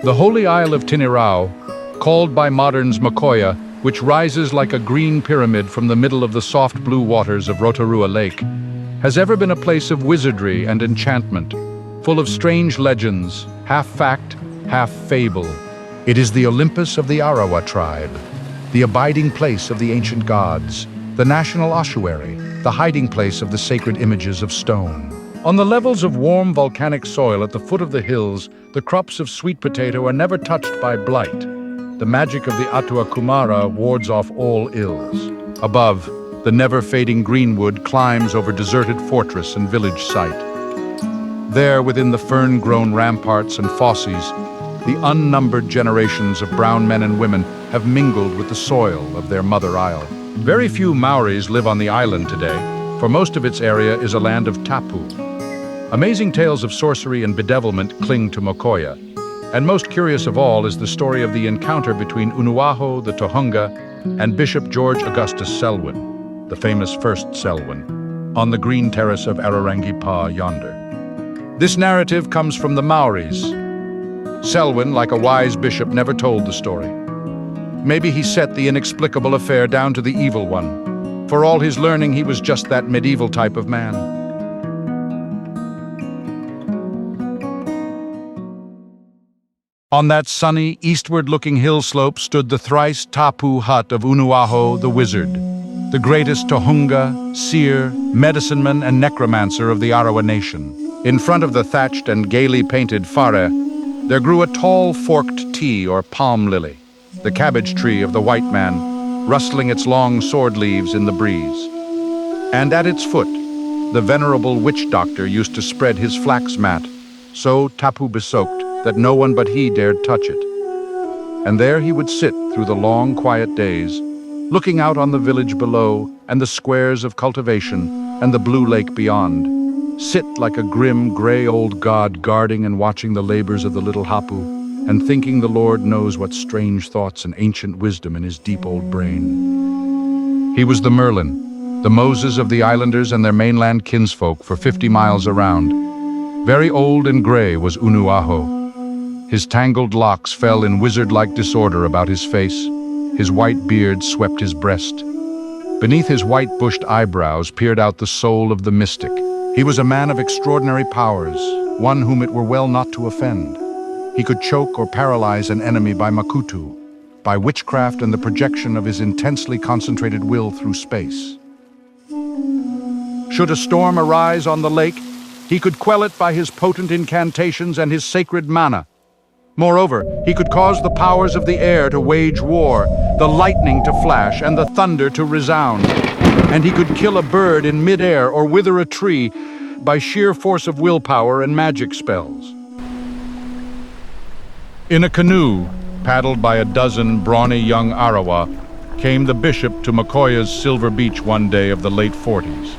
The holy isle of Tinirao, called by moderns Mokoya, which rises like a green pyramid from the middle of the soft blue waters of Rotorua Lake, has ever been a place of wizardry and enchantment, full of strange legends, half fact, half fable. It is the Olympus of the Arawa tribe, the abiding place of the ancient gods, the national ossuary, the hiding place of the sacred images of stone. On the levels of warm volcanic soil at the foot of the hills, the crops of sweet potato are never touched by blight. The magic of the Atua Kumara wards off all ills. Above, the never-fading greenwood climbs over deserted fortress and village site. There, within the fern-grown ramparts and fosses, the unnumbered generations of brown men and women have mingled with the soil of their mother isle. Very few Maoris live on the island today, for most of its area is a land of tapu. Amazing tales of sorcery and bedevilment cling to Mokoya, and most curious of all is the story of the encounter between Unuaho, the Tohunga, and Bishop George Augustus Selwyn, the famous first Selwyn, on the green terrace of Ararangi Pa yonder. This narrative comes from the Maoris. Selwyn, like a wise bishop, never told the story. Maybe he set the inexplicable affair down to the evil one. For all his learning, he was just that medieval type of man. On that sunny, eastward-looking hill slope stood the thrice tapu hut of Unuaho the Wizard, the greatest Tohunga, seer, medicine-man, and necromancer of the Arawa nation. In front of the thatched and gaily painted whare, there grew a tall forked tea or palm lily, the cabbage tree of the white man, rustling its long sword leaves in the breeze. And at its foot, the venerable witch doctor used to spread his flax mat, so tapu-besoaked that no one but he dared touch it. And there he would sit through the long, quiet days, looking out on the village below and the squares of cultivation and the blue lake beyond, sit like a grim, gray old god guarding and watching the labors of the little hapu, and thinking the Lord knows what strange thoughts and ancient wisdom in his deep old brain. He was the Merlin, the Moses of the islanders and their mainland kinsfolk for 50 miles around. Very old and gray was Unuaho. His tangled locks fell in wizard-like disorder about his face. His white beard swept his breast. Beneath his white-bushed eyebrows peered out the soul of the mystic. He was a man of extraordinary powers, one whom it were well not to offend. He could choke or paralyze an enemy by makutu, by witchcraft and the projection of his intensely concentrated will through space. Should a storm arise on the lake, he could quell it by his potent incantations and his sacred mana. Moreover, he could cause the powers of the air to wage war, the lightning to flash, and the thunder to resound. And he could kill a bird in mid-air or wither a tree by sheer force of willpower and magic spells. In a canoe, paddled by a dozen brawny young Arawa, came the bishop to Mokoya's Silver Beach one day of the late 40s.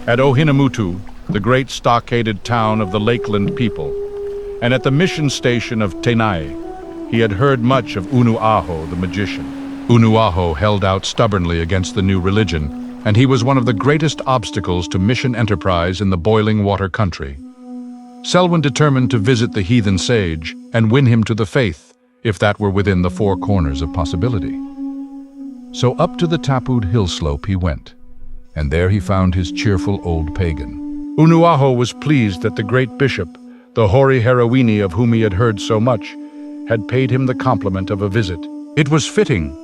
At Ohinamutu, the great stockaded town of the Lakeland people, and at the mission station of Tenai, he had heard much of Unuaho the magician. Unuaho held out stubbornly against the new religion, and he was one of the greatest obstacles to mission enterprise in the boiling water country. Selwyn determined to visit the heathen sage and win him to the faith, if that were within the four corners of possibility. So up to the tapu'd hill slope he went, and there he found his cheerful old pagan. Unuaho was pleased that the great bishop, the hoary Harawini of whom he had heard so much, had paid him the compliment of a visit. It was fitting,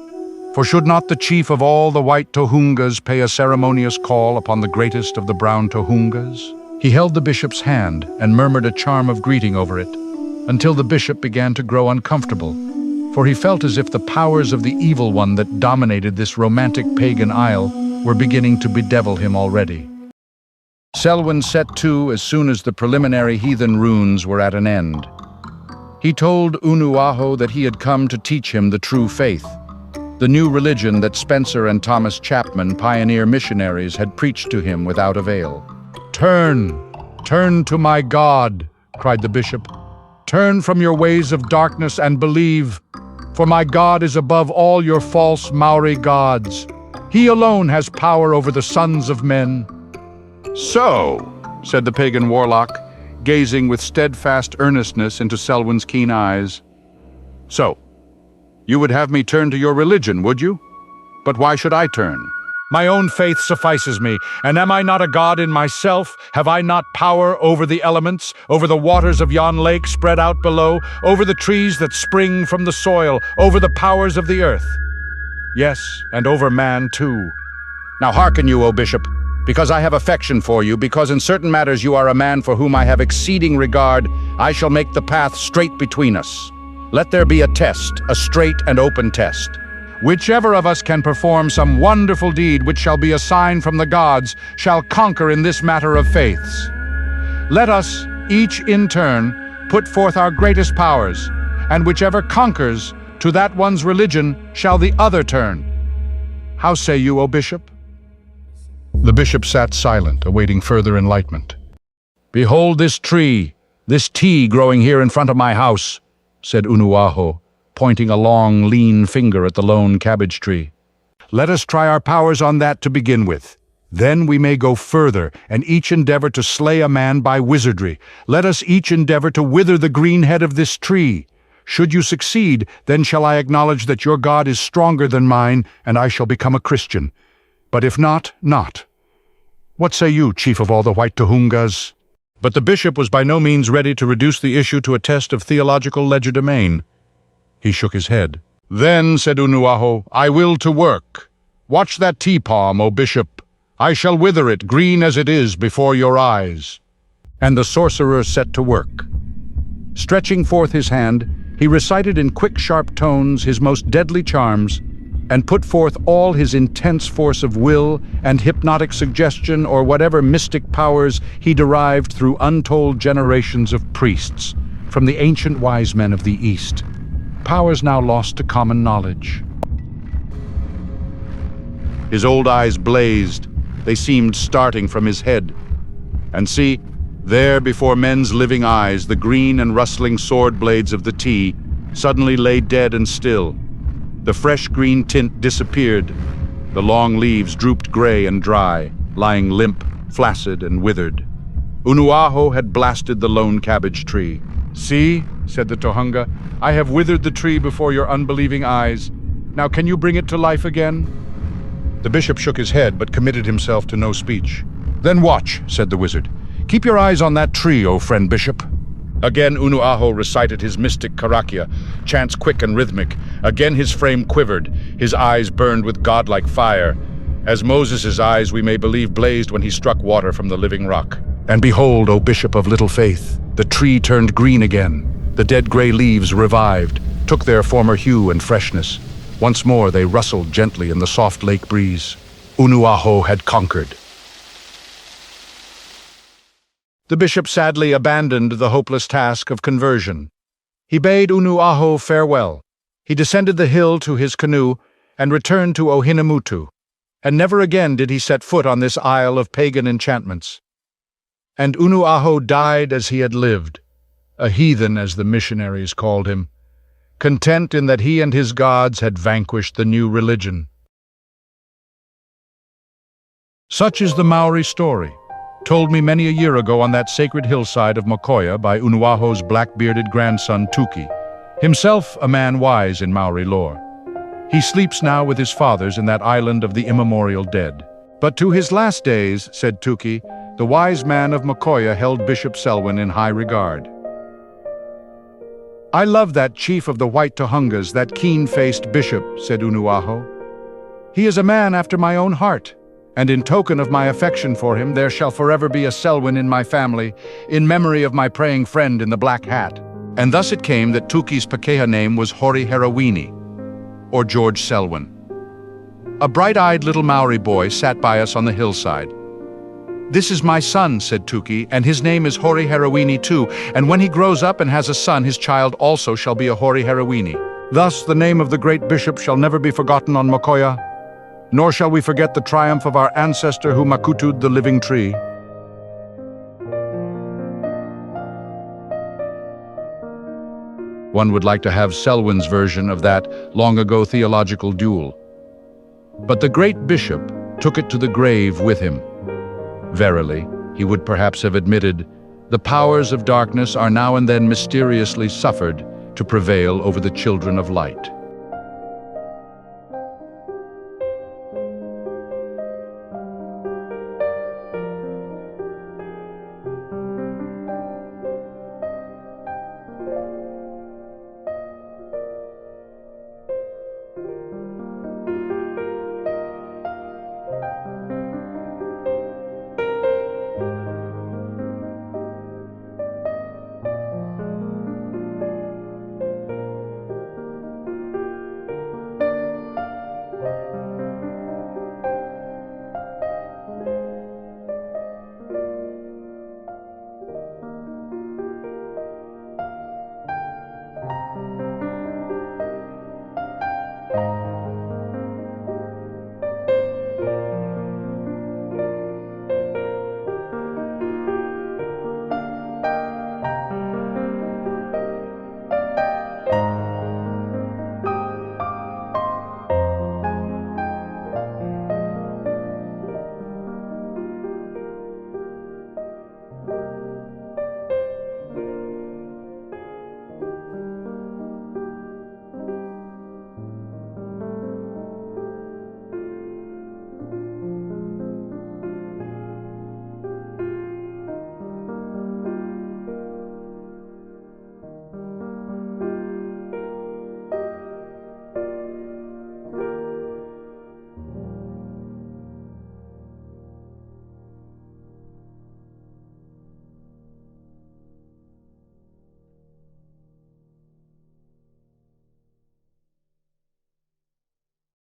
for should not the chief of all the white Tohungas pay a ceremonious call upon the greatest of the brown Tohungas? He held the bishop's hand and murmured a charm of greeting over it, until the bishop began to grow uncomfortable, for he felt as if the powers of the evil one that dominated this romantic pagan isle were beginning to bedevil him already. Selwyn set to as soon as the preliminary heathen runes were at an end. He told Unuaho that he had come to teach him the true faith, the new religion that Spencer and Thomas Chapman, pioneer missionaries, had preached to him without avail. Turn to my God," cried the bishop. "Turn from your ways of darkness and believe, for my God is above all your false Maori gods. He alone has power over the sons of men." "So," said the pagan warlock, gazing with steadfast earnestness into Selwyn's keen eyes. "So, you would have me turn to your religion, would you? But why should I turn? My own faith suffices me, and am I not a god in myself? Have I not power over the elements, over the waters of yon lake spread out below, over the trees that spring from the soil, over the powers of the earth? Yes, and over man too. Now hearken you, O bishop, because I have affection for you, because in certain matters you are a man for whom I have exceeding regard, I shall make the path straight between us. Let there be a test, a straight and open test. Whichever of us can perform some wonderful deed which shall be a sign from the gods shall conquer in this matter of faiths. Let us, each in turn, put forth our greatest powers, and whichever conquers, to that one's religion shall the other turn. How say you, O bishop?" The bishop sat silent, awaiting further enlightenment. "Behold this tree, this tea growing here in front of my house," said Unuaho, pointing a long, lean finger at the lone cabbage tree. "Let us try our powers on that to begin with. Then we may go further, and each endeavor to slay a man by wizardry. Let us each endeavor to wither the green head of this tree. Should you succeed, then shall I acknowledge that your God is stronger than mine, and I shall become a Christian. But if not, not. What say you, chief of all the white Tohungas?" But the bishop was by no means ready to reduce the issue to a test of theological legerdemain. He shook his head. "Then," said Unuaho, "I will to work. Watch that tea palm, O bishop. I shall wither it, green as it is, before your eyes." And the sorcerer set to work. Stretching forth his hand, he recited in quick, sharp tones his most deadly charms, and put forth all his intense force of will and hypnotic suggestion or whatever mystic powers he derived through untold generations of priests from the ancient wise men of the East. Powers now lost to common knowledge. His old eyes blazed. They seemed starting from his head. And see, there before men's living eyes, the green and rustling sword blades of the tea suddenly lay dead and still. The fresh green tint disappeared. The long leaves drooped gray and dry, lying limp, flaccid, and withered. Unuaho had blasted the lone cabbage tree. "See," said the Tohunga, "I have withered the tree before your unbelieving eyes. Now can you bring it to life again?" The bishop shook his head, but committed himself to no speech. "Then watch," said the wizard. "Keep your eyes on that tree, O friend bishop." Again Unuaho recited his mystic karakia, chants quick and rhythmic. Again his frame quivered, his eyes burned with godlike fire. As Moses' eyes, we may believe, blazed when he struck water from the living rock. And behold, O bishop of little faith, the tree turned green again. The dead gray leaves revived, took their former hue and freshness. Once more they rustled gently in the soft lake breeze. Unuaho had conquered. The bishop sadly abandoned the hopeless task of conversion. He bade Unuaho farewell. He descended the hill to his canoe and returned to Ohinamutu, and never again did he set foot on this isle of pagan enchantments. And Unuaho died as he had lived, a heathen as the missionaries called him, content in that he and his gods had vanquished the new religion. Such is the Maori story, told me many a year ago on that sacred hillside of Mokoia by Unuaho's black-bearded grandson Tuki, himself a man wise in Maori lore. He sleeps now with his fathers in that island of the immemorial dead. But to his last days, said Tuki, the wise man of Mokoia held Bishop Selwyn in high regard. "I love that chief of the white Tohungas, that keen-faced bishop," said Unuaho. "He is a man after my own heart, and in token of my affection for him, there shall forever be a Selwyn in my family, in memory of my praying friend in the black hat." And thus it came that Tuki's Pakeha name was Hori Herawini, or George Selwyn. A bright-eyed little Maori boy sat by us on the hillside. "This is my son," said Tuki, "and his name is Hori Herawini too, and when he grows up and has a son, his child also shall be a Hori Herawini. Thus the name of the great bishop shall never be forgotten on Mokoia, nor shall we forget the triumph of our ancestor who makutu'd the living tree." One would like to have Selwyn's version of that long-ago theological duel. But the great bishop took it to the grave with him. Verily, he would perhaps have admitted, The powers of darkness are now and then mysteriously suffered to prevail over the children of light.